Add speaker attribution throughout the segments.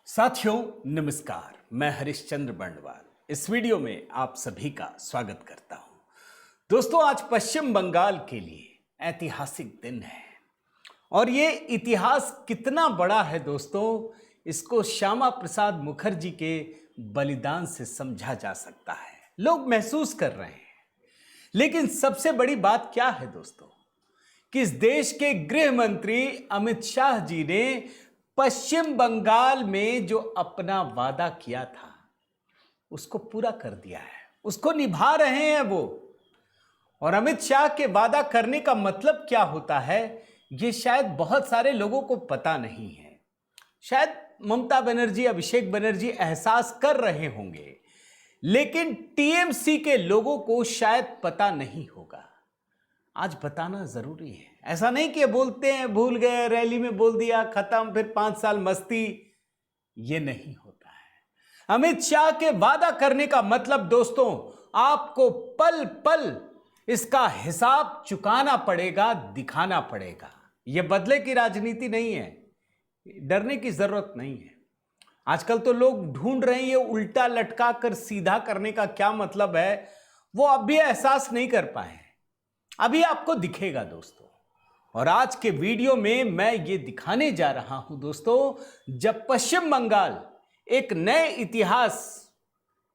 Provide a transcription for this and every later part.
Speaker 1: साथियों नमस्कार, मैं हरिश्चंद्र बंडवाल इस वीडियो में आप सभी का स्वागत करता हूं। दोस्तों, आज पश्चिम बंगाल के लिए ऐतिहासिक दिन है और ये इतिहास कितना बड़ा है दोस्तों, इसको श्यामा प्रसाद मुखर्जी के बलिदान से समझा जा सकता है। लोग महसूस कर रहे हैं, लेकिन सबसे बड़ी बात क्या है दोस्तों कि इस देश के गृह मंत्री अमित शाह जी ने पश्चिम बंगाल में जो अपना वादा किया था उसको पूरा कर दिया है, उसको निभा रहे हैं वो। और अमित शाह के वादा करने का मतलब क्या होता है ये शायद बहुत सारे लोगों को पता नहीं है। शायद ममता बनर्जी, अभिषेक बनर्जी एहसास कर रहे होंगे, लेकिन टीएमसी के लोगों को शायद पता नहीं होगा। आज बताना जरूरी है। ऐसा नहीं कि बोलते हैं भूल गए, रैली में बोल दिया, खत्म, फिर 5 साल मस्ती। ये नहीं होता है। अमित शाह के वादा करने का मतलब दोस्तों, आपको पल पल इसका हिसाब चुकाना पड़ेगा, दिखाना पड़ेगा। यह बदले की राजनीति नहीं है, डरने की जरूरत नहीं है। आजकल तो लोग ढूंढ रहे हैं ये उल्टा लटका कर सीधा करने का क्या मतलब है, वो अब भी एहसास नहीं कर पाए। अभी आपको दिखेगा दोस्तों। और आज के वीडियो में मैं ये दिखाने जा रहा हूं दोस्तों, जब पश्चिम बंगाल एक नए इतिहास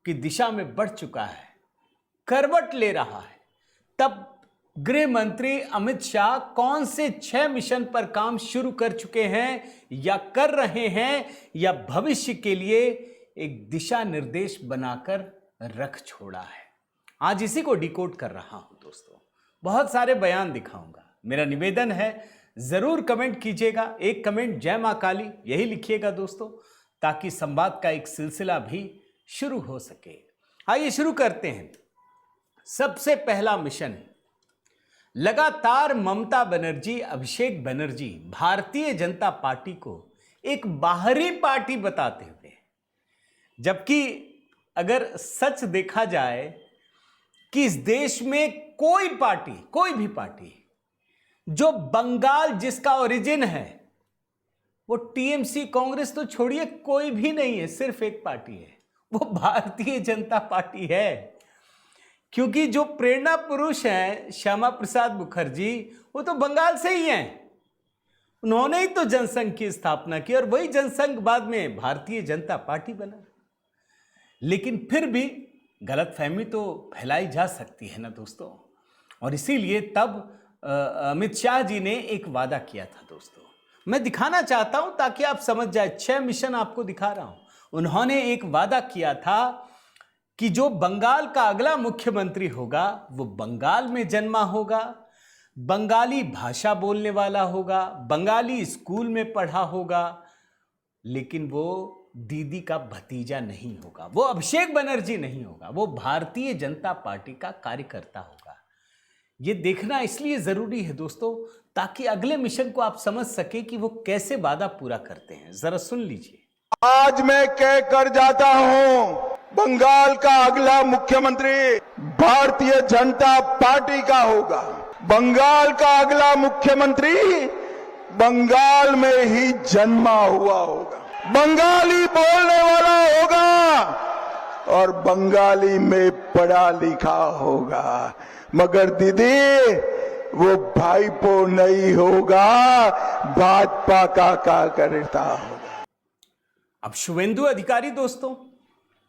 Speaker 1: की दिशा में बढ़ चुका है, करवट ले रहा है, तब गृह मंत्री अमित शाह कौन से 6 मिशन पर काम शुरू कर चुके हैं या कर रहे हैं, या भविष्य के लिए एक दिशा निर्देश बनाकर रख छोड़ा है। आज इसी को डिकोड कर रहा हूं दोस्तों। बहुत सारे बयान दिखाऊंगा। मेरा निवेदन है, जरूर कमेंट कीजिएगा। एक कमेंट जय मां काली यही लिखिएगा दोस्तों, ताकि संवाद का एक सिलसिला भी शुरू हो सके। आइए शुरू करते हैं। सबसे पहला मिशन, लगातार ममता बनर्जी, अभिषेक बनर्जी भारतीय जनता पार्टी को एक बाहरी पार्टी बताते हुए, जबकि अगर सच देखा जाए कि इस देश में कोई पार्टी, कोई भी पार्टी जो बंगाल जिसका ओरिजिन है, वो टीएमसी, कांग्रेस तो छोड़िए, कोई भी नहीं है। सिर्फ एक पार्टी है, वो भारतीय जनता पार्टी है। क्योंकि जो प्रेरणा पुरुष हैं श्यामा प्रसाद मुखर्जी, वो तो बंगाल से ही हैं। उन्होंने ही तो जनसंघ की स्थापना की और वही जनसंघ बाद में भारतीय जनता पार्टी बना। लेकिन फिर भी गलतफहमी तो फैलाई जा सकती है ना दोस्तों। और इसीलिए तब अमित शाह जी ने एक वादा किया था दोस्तों। मैं दिखाना चाहता हूं ताकि आप समझ जाए। 6 मिशन आपको दिखा रहा हूं। उन्होंने एक वादा किया था कि जो बंगाल का अगला मुख्यमंत्री होगा वो बंगाल में जन्मा होगा, बंगाली भाषा बोलने वाला होगा, बंगाली स्कूल में पढ़ा होगा, लेकिन वो दीदी का भतीजा नहीं होगा, वो अभिषेक बनर्जी नहीं होगा, वो भारतीय जनता पार्टी का कार्यकर्ता होगा। ये देखना इसलिए जरूरी है दोस्तों, ताकि अगले मिशन को आप समझ सके कि वो कैसे वादा पूरा करते हैं। जरा सुन लीजिए।
Speaker 2: आज मैं कह कर जाता हूं, बंगाल का अगला मुख्यमंत्री भारतीय जनता पार्टी का होगा। बंगाल का अगला मुख्यमंत्री बंगाल में ही जन्मा हुआ होगा, बंगाली बोलने वाला होगा और बंगाली में पढ़ा लिखा होगा। मगर दीदी, वो भाईपो नहीं होगा, भाजपा का कार्यकर्ता होगा।
Speaker 1: अब शुभेंदु अधिकारी दोस्तों,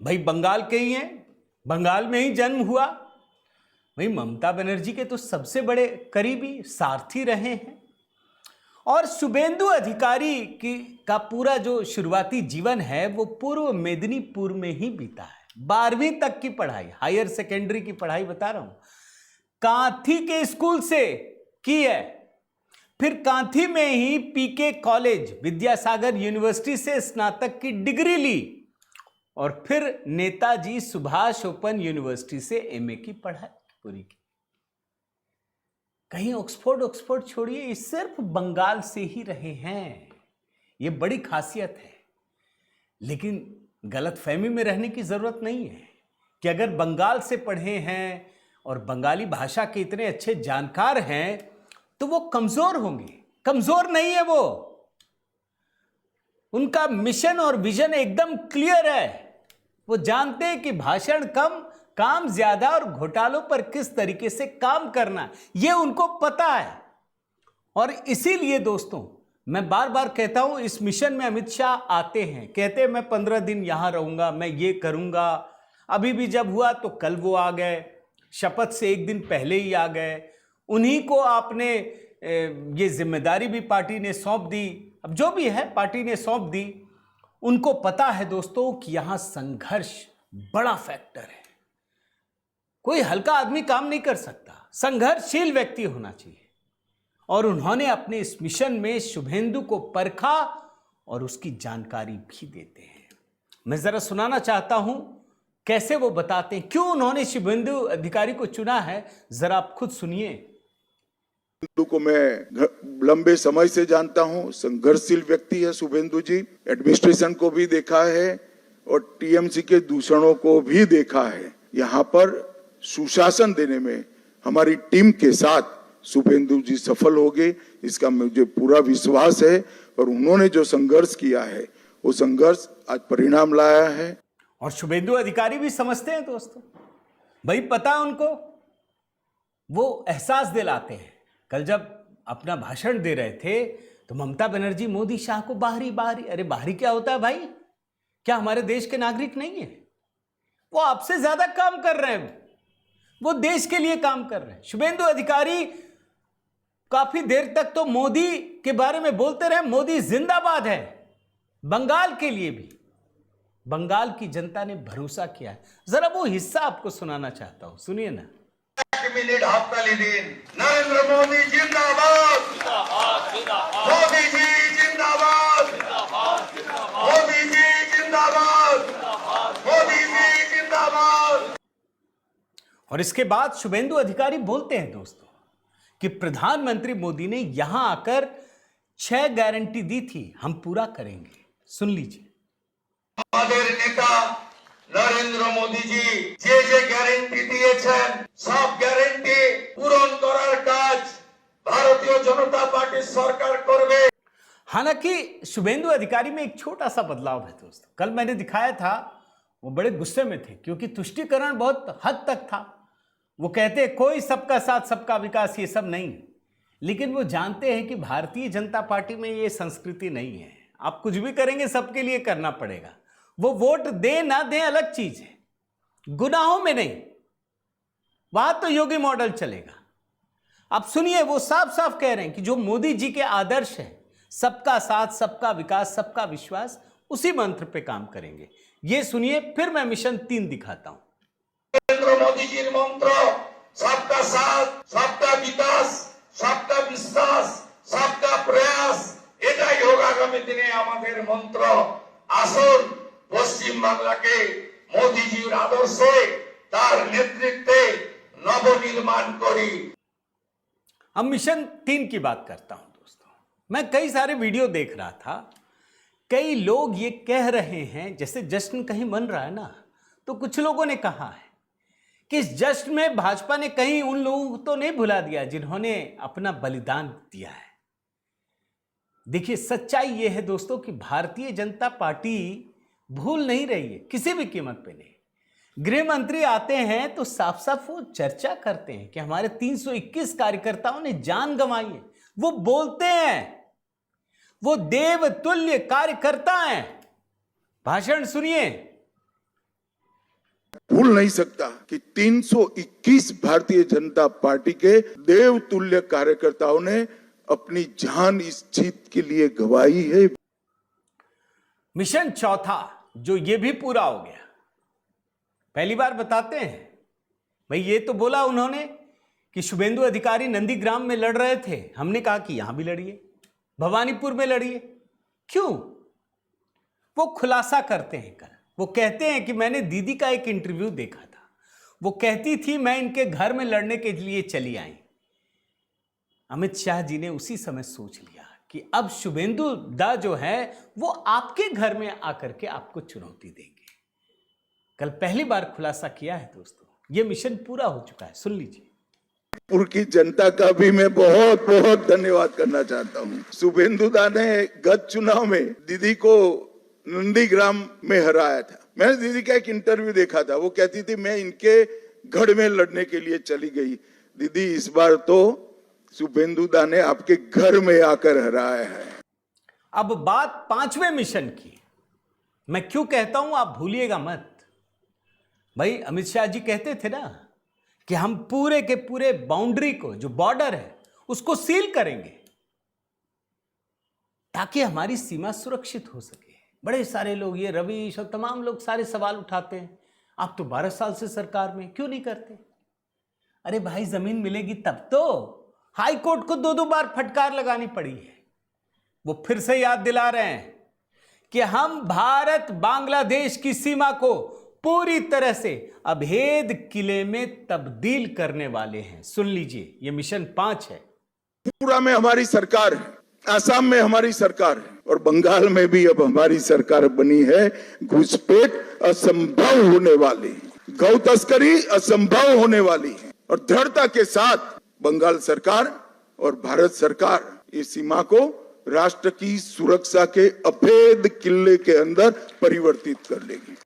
Speaker 1: भाई बंगाल के ही हैं, बंगाल में ही जन्म हुआ। भाई ममता बनर्जी के तो सबसे बड़े करीबी सारथी रहे हैं। और शुभेंदु अधिकारी का पूरा जो शुरुआती जीवन है वो पूर्व मेदिनीपुर में ही बीता है। 12वीं तक की पढ़ाई, हायर सेकेंडरी की पढ़ाई बता रहा हूं, कांथी के स्कूल से की है। फिर कांथी में ही पीके कॉलेज, विद्यासागर यूनिवर्सिटी से स्नातक की डिग्री ली और फिर नेताजी सुभाष ओपन यूनिवर्सिटी से एमए की पढ़ाई पूरी की। कहीं ऑक्सफोर्ड छोड़िए, ये सिर्फ बंगाल से ही रहे हैं। ये बड़ी खासियत है। लेकिन गलतफहमी में रहने की जरूरत नहीं है कि अगर बंगाल से पढ़े हैं और बंगाली भाषा के इतने अच्छे जानकार हैं तो वो कमजोर होंगे। कमजोर नहीं है वो। उनका मिशन और विजन एकदम क्लियर है। वो जानते हैं कि भाषण कम, काम ज्यादा और घोटालों पर किस तरीके से काम करना, यह उनको पता है। और इसीलिए दोस्तों, मैं बार बार कहता हूं, इस मिशन में अमित शाह आते हैं, कहते हैं मैं 15 दिन यहां रहूंगा, मैं ये करूंगा। अभी भी जब हुआ तो कल वो आ गए, शपथ से एक दिन पहले ही आ गए। उन्हीं को आपने ये जिम्मेदारी भी पार्टी ने सौंप दी। अब जो भी है पार्टी ने सौंप दी। उनको पता है दोस्तों कि यहां संघर्ष बड़ा फैक्टर है। कोई हल्का आदमी काम नहीं कर सकता, संघर्षशील व्यक्ति होना चाहिए। और उन्होंने अपने इस मिशन में शुभेंदु को परखा और उसकी जानकारी भी देते हैं। मैं जरा सुनाना चाहता हूं कैसे वो बताते हैं, क्यों उन्होंने शुभेंदु अधिकारी को चुना है, जरा आप खुद सुनिए।
Speaker 2: शुभेंदु को मैं लंबे समय से जानता हूं, संघर्षशील व्यक्ति है शुभेंदु जी। एडमिनिस्ट्रेशन को भी देखा है और टीएमसी के दूषणों को भी देखा है। यहाँ पर सुशासन देने में हमारी टीम के साथ शुभेंदु जी सफल हो गए, इसका मुझे पूरा विश्वास है। और उन्होंने जो संघर्ष किया है वो संघर्ष आज परिणाम लाया है।
Speaker 1: और शुभेंदु अधिकारी भी समझते हैं दोस्तों, भाई पता है उनको, वो एहसास दिलाते हैं। कल जब अपना भाषण दे रहे थे तो ममता बनर्जी मोदी शाह को बाहरी बाहरी, अरे बाहरी क्या होता है भाई? क्या हमारे देश के नागरिक नहीं है? वो आपसे ज्यादा काम कर रहे हैं, वो देश के लिए काम कर रहे हैं। शुभेंदु अधिकारी काफी देर तक तो मोदी के बारे में बोलते रहे, मोदी जिंदाबाद है। बंगाल के लिए भी बंगाल की जनता ने भरोसा किया है। जरा वो हिस्सा आपको सुनाना चाहता हूं, सुनिए ना।
Speaker 3: मिनट हाथताली दिन। नरेंद्र मोदी जिंदाबाद, मोदी जी जिंदाबाद, मोदी जी जिंदाबाद, मोदी जी जिंदाबाद।
Speaker 1: और इसके बाद शुभेंदु अधिकारी बोलते हैं दोस्तों कि प्रधानमंत्री मोदी ने यहां आकर 6 गारंटी दी थी, हम पूरा करेंगे। सुन लीजिए।
Speaker 3: আমাদের নেতা নরেন্দ্র মোদীজি যে যে গ্যারান্টি দিয়েছেন সব গ্যারান্টি পূরণ করার কাজ ভারতীয় জনতা পার্টি সরকার করবে।
Speaker 1: हालांकि शुभेंदु अधिकारी में एक छोटा सा बदलाव है दोस्तों। कल मैंने दिखाया था, वो बड़े गुस्से में थे क्योंकि तुष्टीकरण बहुत हद तक था। वो कहते कोई सबका साथ सबका विकास ये सब नहीं, लेकिन वो जानते हैं कि भारतीय जनता पार्टी में ये संस्कृति नहीं है। आप कुछ भी करेंगे सबके लिए करना पड़ेगा। वो वोट दे ना दे अलग चीज है, गुनाहों में नहीं। वहां तो योगी मॉडल चलेगा। अब सुनिए, वो साफ साफ कह रहे हैं कि जो मोदी जी के आदर्श है, सबका साथ सबका विकास सबका विश्वास, उसी मंत्र पे काम करेंगे। ये सुनिए, फिर मैं मिशन 3 दिखाता हूं।
Speaker 3: नरेंद्र मोदी जी मंत्र सबका साथ सबका विकास सबका विश्वास सबका प्रयास, এটাই হোক আগামী দিনে আমাদের মন্ত্র। আসুন পশ্চিম বাংলাকে মোদিজির আদর্শে তার নেতৃত্বে নবনির্মাণ করি।
Speaker 1: अब मिशन 3 की बात करता हूं दोस्तों। मैं कई सारे वीडियो देख रहा था, कई लोग ये कह रहे हैं जैसे जश्न कहीं मन रहा है ना, तो कुछ लोगों ने कहा है कि इस जश्न में भाजपा ने कहीं उन लोगों को तो नहीं भुला दिया जिन्होंने अपना बलिदान दिया है। देखिए, सच्चाई यह है दोस्तों कि भारतीय जनता पार्टी भूल नहीं रही है, किसी भी कीमत पे नहीं। गृह मंत्री आते हैं तो साफ साफ वो चर्चा करते हैं कि हमारे 321 कार्यकर्ताओं ने जान गंवाई है। वो बोलते हैं, वो देवतुल्य कार्यकर्ता हैं। भाषण सुनिए।
Speaker 2: भूल नहीं सकता कि 321 भारतीय जनता पार्टी के देवतुल्य कार्यकर्ताओं ने अपनी जान इस जीत के लिए गंवाई है।
Speaker 1: मिशन 4 जो ये भी पूरा हो गया। पहली बार बताते हैं भाई, ये तो बोला उन्होंने कि शुभेंदु अधिकारी नंदीग्राम में लड़ रहे थे, हमने कहा कि यहां भी लड़िए, भवानीपुर में लड़िए। क्यों? वो खुलासा करते हैं। कल वो कहते हैं कि मैंने दीदी का एक इंटरव्यू देखा था, वो कहती थी मैं इनके घर में लड़ने के लिए चली आई। अमित शाह जी ने उसी समय सोच लिया कि अब शुभेंदु दा जो है वो आपके घर में आकर के आपको चुनौती देंगे। कल पहली बार खुलासा किया है दोस्तों। ये मिशन पूरा हो चुका है, सुन लीजिए।
Speaker 2: नागपुर की जनता का भी मैं बहुत बहुत धन्यवाद करना चाहता हूँ। शुभेंदु दा ने गत चुनाव में दीदी को नंदीग्राम में हराया था। मैंने दीदी का एक इंटरव्यू देखा था, वो कहती थी मैं इनके गढ़ में लड़ने के लिए चली गई। दीदी इस बार तो शुभेंदु दा ने आपके घर में आकर हराया है।
Speaker 1: अब बात 5वें मिशन की। मैं क्यों कहता हूं आप भूलिएगा मत भाई। अमित शाह जी कहते थे ना कि हम पूरे के पूरे बाउंड्री को, जो बॉर्डर है, उसको सील करेंगे ताकि हमारी सीमा सुरक्षित हो सके। बड़े सारे लोग, ये रवीश और तमाम लोग सारे सवाल उठाते हैं, आप तो 12 साल से सरकार में, क्यों नहीं करते? अरे भाई, जमीन मिलेगी तब तो। हाई कोर्ट को 2-2 बार फटकार लगानी पड़ी है। वो फिर से याद दिला रहे हैं कि हम भारत बांग्लादेश की सीमा को पूरी तरह से अभेद किले में तब्दील करने वाले हैं। सुन लीजिए, ये मिशन 5 है।
Speaker 2: त्रिपुरा में हमारी सरकार है, आसाम में हमारी सरकार है और बंगाल में भी अब हमारी सरकार बनी है। घुसपैठ असंभव होने वाली, गौ तस्करी असंभव होने वाली है और दृढ़ता के साथ बंगाल सरकार और भारत सरकार इस सीमा को राष्ट्र की सुरक्षा के अभेद किले के अंदर परिवर्तित कर लेगी।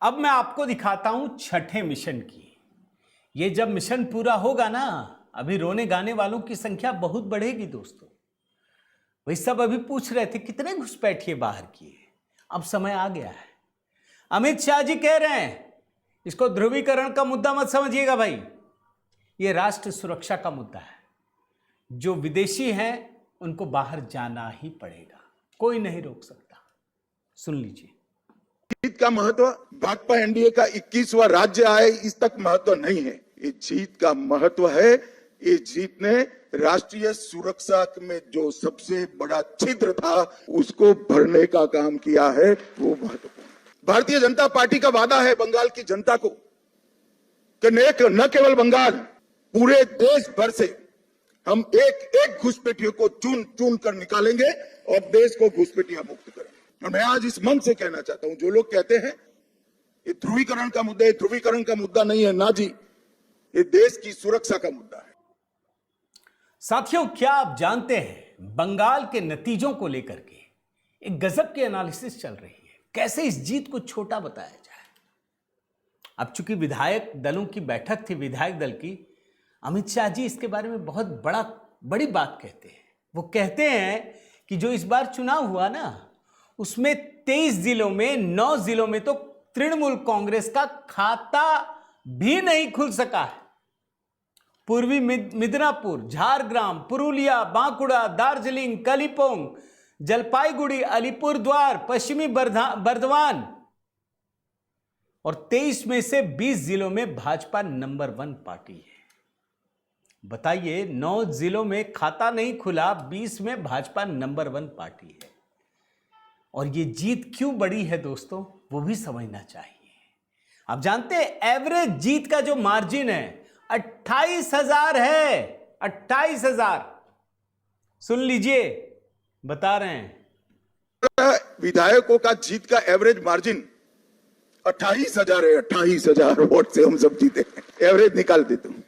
Speaker 1: अब मैं आपको दिखाता हूं 6ठे मिशन की। ये जब मिशन पूरा होगा ना, अभी रोने गाने वालों की संख्या बहुत बढ़ेगी दोस्तों। वही सब अभी पूछ रहे थे कितने घुसपैठिए बाहर किए। अब समय आ गया है। अमित शाह जी कह रहे हैं इसको ध्रुवीकरण का मुद्दा मत समझिएगा भाई, ये राष्ट्र सुरक्षा का मुद्दा है। जो विदेशी हैं उनको बाहर जाना ही पड़ेगा, कोई नहीं रोक सकता। सुन लीजिए।
Speaker 2: जीत का महत्व भाजपा एनडीए का 21वां राज्य आए इस तक महत्व नहीं है। ये जीत का महत्व है, ये जीत ने राष्ट्रीय सुरक्षा में जो सबसे बड़ा छिद्र था उसको भरने का काम किया है, वो महत्वपूर्ण। भारतीय जनता पार्टी का वादा है बंगाल की जनता को कि न केवल बंगाल, पूरे देश भर से हम एक एक घुसपैठियों को चुन चुन कर निकालेंगे और देश को घुसपैठियां मुक्त करेंगे। और मैं आज इस मंच से कहना चाहता हूं, जो लोग कहते हैं ये ध्रुवीकरण का मुद्दा है, ध्रुवीकरण का मुद्दा नहीं है ना जी, ये देश की सुरक्षा का मुद्दा है।
Speaker 1: साथियों, क्या आप जानते हैं बंगाल के नतीजों को लेकर के एक गजब की एनालिसिस चल रही है, कैसे इस जीत को छोटा बताया जाए। अब चूंकि विधायक दलों की बैठक थी, विधायक दल की, अमित शाह जी इसके बारे में बहुत बड़ी बात कहते हैं। वो कहते हैं कि जो इस बार चुनाव हुआ ना, उसमें 23 जिलों में 9 जिलों में तो तृणमूल कांग्रेस का खाता भी नहीं खुल सका है। पूर्वी मिदनापुर, झारग्राम, पुरुलिया, बांकुड़ा, दार्जिलिंग, कलिम्पोंग, जलपाईगुड़ी, अलीपुरद्वार, पश्चिमी बर्धमान और 23 में से 20 जिलों में भाजपा नंबर 1 पार्टी है। बताइए, 9 जिलों में खाता नहीं खुला, 20 में भाजपा नंबर 1 पार्टी है। और ये जीत क्यों बड़ी है दोस्तों, वो भी समझना चाहिए। आप जानते हैं एवरेज जीत का जो मार्जिन है 28,000 है। 28,000, सुन लीजिए, बता रहे हैं।
Speaker 2: विधायकों का जीत का एवरेज मार्जिन 28,000 है। 28,000 वोट से हम सब जीते, एवरेज निकाल देते हूं।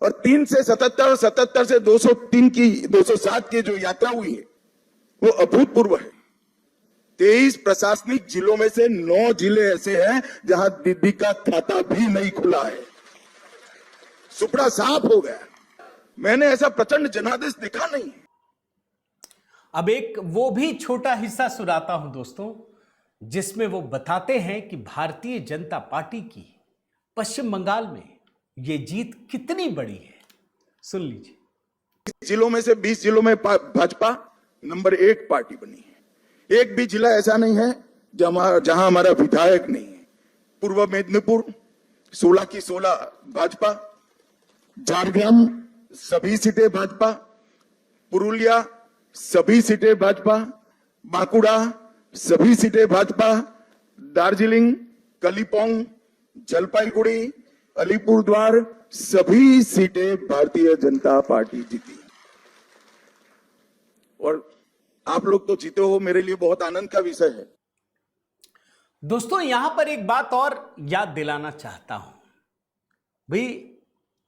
Speaker 2: और 3 से 77, 77 से 203 की 207 की जो यात्रा हुई है वो अभूतपूर्व है। 23 प्रशासनिक जिलों में से 9 जिले ऐसे हैं जहां दीदी का खाता भी नहीं खुला है। सुपड़ा साफ हो गया। मैंने ऐसा प्रचंड जनादेश देखा नहीं।
Speaker 1: अब एक वो भी छोटा हिस्सा सुनाता हूं दोस्तों, जिसमें वो बताते हैं कि भारतीय जनता पार्टी की पश्चिम बंगाल में ये जीत कितनी बड़ी है। सुन लीजिए।
Speaker 2: जिलों में से 20 जिलों में भाजपा नंबर 1 पार्टी बनी है। एक भी जिला ऐसा नहीं है जहां हमारा विधायक नहीं है। पूर्व मेदिनीपुर 16 की 16 भाजपा, झारग्राम सभी सीटें भाजपा, पुरुलिया सभी सीटें भाजपा, बांकुड़ा सभी सीटें भाजपा, दार्जिलिंग, कलिम्पोंग, जलपाईगुड़ी, अलीपुरद्वार सभी सीटें भारतीय जनता पार्टी जीती। और आप लोग तो जीते हो, मेरे लिए बहुत आनंद का विषय है।
Speaker 1: दोस्तों, यहां पर एक बात और याद दिलाना चाहता हूं भाई।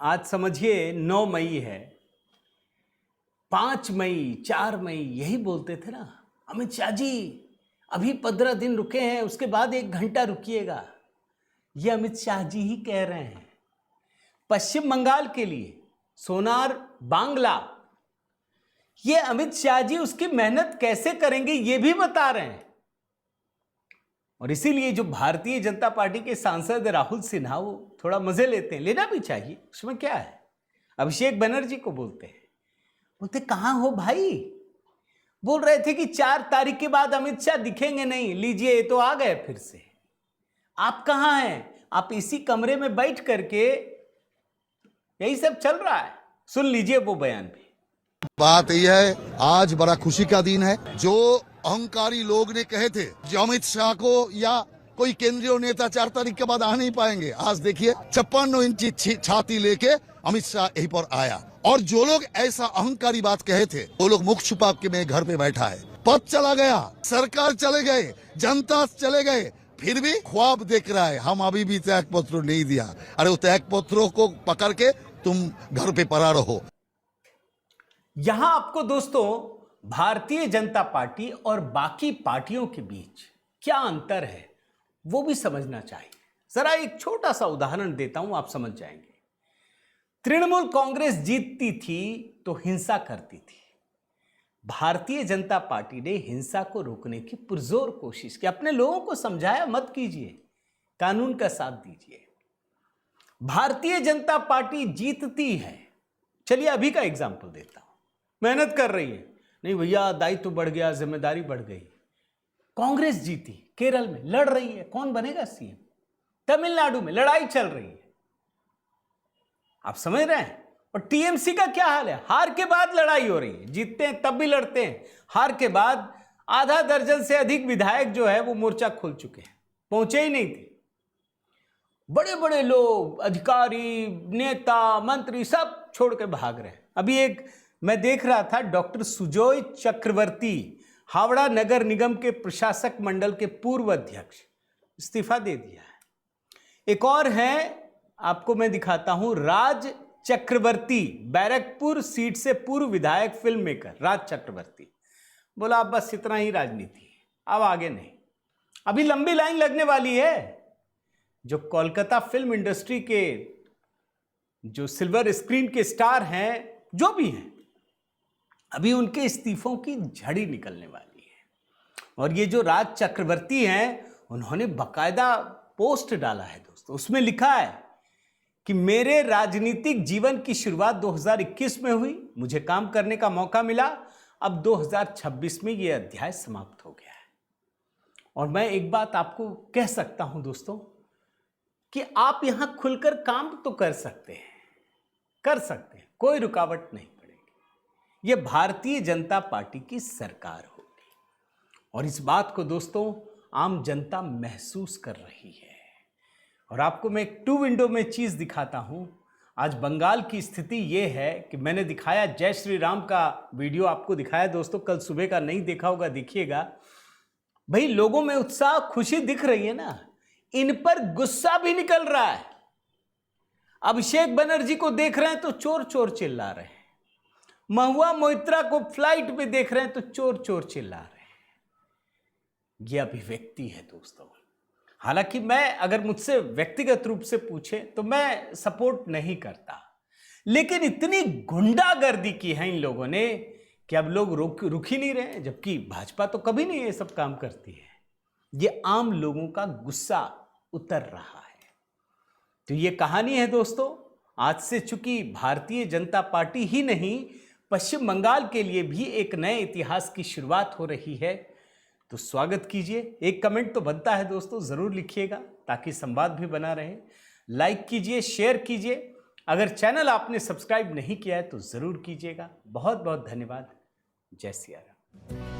Speaker 1: आज समझिए 9 मई है, 5 मई, 4 मई यही बोलते थे ना, अमित शाह जी अभी 15 दिन रुके हैं, उसके बाद 1 घंटा रुकिएगा। ये अमित शाह जी ही कह रहे हैं। पश्चिम बंगाल के लिए सोनार बांग्ला, ये अमित शाह जी उसकी मेहनत कैसे करेंगे ये भी बता रहे हैं। और इसीलिए जो भारतीय जनता पार्टी के सांसद राहुल सिन्हा वो थोड़ा मजे लेते हैं, लेना भी चाहिए, उसमें क्या है। अभिषेक बनर्जी को बोलते कहां हो भाई, बोल रहे थे कि 4 तारीख के बाद अमित शाह दिखेंगे नहीं, लीजिए ये तो आ गए फिर से। आप कहां हैं? आप इसी कमरे में बैठ करके यही सब चल रहा है। सुन लीजिए वो बयान भी।
Speaker 4: बात यह है, आज बड़ा खुशी का दिन है। जो अहंकारी लोग ने कहे थे जो अमित शाह को या कोई केंद्रीय नेता 4 तारीख के बाद आ नहीं पाएंगे, आज देखिए 56 इंची छाती लेके अमित शाह यहीं पर आया। और जो लोग ऐसा अहंकारी बात कहे थे वो लोग मुख छुपा के मेरे घर पे बैठा है। पद चला गया, सरकार चले गए, जनता चले गए, फिर भी ख्वाब देख रहा है हम अभी भी त्याग पत्र नहीं दिया। अरे वो त्याग पत्रों को पकड़ के तुम घर पे पड़ा रहो।
Speaker 1: यहां आपको दोस्तों भारतीय जनता पार्टी और बाकी पार्टियों के बीच क्या अंतर है वो भी समझना चाहिए। जरा एक छोटा सा उदाहरण देता हूं, आप समझ जाएंगे। तृणमूल कांग्रेस जीतती थी तो हिंसा करती थी। भारतीय जनता पार्टी ने हिंसा को रोकने की पुरजोर कोशिश की, अपने लोगों को समझाया मत कीजिए, कानून का साथ दीजिए। भारतीय जनता पार्टी जीतती है, चलिए अभी का एग्जाम्पल देता हूं, मेहनत कर रही है, नहीं भैया दायित्व बढ़ गया, जिम्मेदारी बढ़ गई। कांग्रेस जीती, केरल में लड़ रही है, कौन बनेगा सीएम। तमिलनाडु में लड़ाई चल रही है, आप समझ रहे हैं। और टीएमसी का क्या हाल है, हार के बाद लड़ाई हो रही है, जीतते हैं तब भी लड़ते हैं, हार के बाद आधा दर्जन से अधिक विधायक जो है वो मोर्चा खोल चुके हैं, पहुंचे ही नहीं थे। बड़े बड़े लोग, अधिकारी, नेता, मंत्री सब छोड़ के भाग रहे हैं। अभी एक मैं देख रहा था, डॉक्टर सुजोय चक्रवर्ती, हावड़ा नगर निगम के प्रशासक मंडल के पूर्व अध्यक्ष, इस्तीफा दे दिया है। एक और है, आपको मैं दिखाता हूं, राज चक्रवर्ती, बैरकपुर सीट से पूर्व विधायक, फिल्म मेकर राज चक्रवर्ती, बोला अब बस इतना ही राजनीति है, अब आगे नहीं। अभी लंबी लाइन लगने वाली है। जो कोलकाता फिल्म इंडस्ट्री के जो सिल्वर स्क्रीन के स्टार हैं, जो भी हैं, अभी उनके इस्तीफों की झड़ी निकलने वाली है। और ये जो राज चक्रवर्ती हैं, उन्होंने बकायदा पोस्ट डाला है दोस्तों, उसमें लिखा है कि मेरे राजनीतिक जीवन की शुरुआत 2021 में हुई, मुझे काम करने का मौका मिला, अब 2026 में यह अध्याय समाप्त हो गया है। और मैं एक बात आपको कह सकता हूं दोस्तों कि आप यहां खुलकर काम तो कर सकते हैं, कोई रुकावट नहीं पड़ेगी। यह भारतीय जनता पार्टी की सरकार होगी और इस बात को दोस्तों आम जनता महसूस कर रही है। और आपको मैं एक 2 विंडो में चीज दिखाता हूं। आज बंगाल की स्थिति यह है कि मैंने दिखाया जय श्री राम का वीडियो, आपको दिखाया दोस्तों, कल सुबह का नहीं देखा होगा देखिएगा। भाई लोगों में उत्साह, खुशी दिख रही है ना, इन पर गुस्सा भी निकल रहा है। अभिषेक बनर्जी को देख रहे हैं तो चोर चोर चिल्ला रहे हैं, महुआ मोइत्रा को फ्लाइट पे देख रहे हैं तो चोर चोर चिल्ला रहे हैं। यह अभिव्यक्ति है दोस्तों। हालांकि मैं, अगर मुझसे व्यक्तिगत रूप से पूछे तो मैं सपोर्ट नहीं करता, लेकिन इतनी गुंडागर्दी की है इन लोगों ने कि अब लोग रुक ही नहीं रहे, जबकि भाजपा तो कभी नहीं ये सब काम करती है। ये आम लोगों का गुस्सा उतर रहा है। तो ये कहानी है दोस्तों, आज से चूंकि भारतीय जनता पार्टी ही नहीं, पश्चिम बंगाल के लिए भी एक नए इतिहास की शुरुआत हो रही है। तो स्वागत कीजिए। एक कमेंट तो बनता है दोस्तों, जरूर लिखिएगा ताकि संवाद भी बना रहे। लाइक कीजिए, शेयर कीजिए। अगर चैनल आपने सब्सक्राइब नहीं किया है तो जरूर कीजिएगा। बहुत बहुत धन्यवाद। जय सिया राम।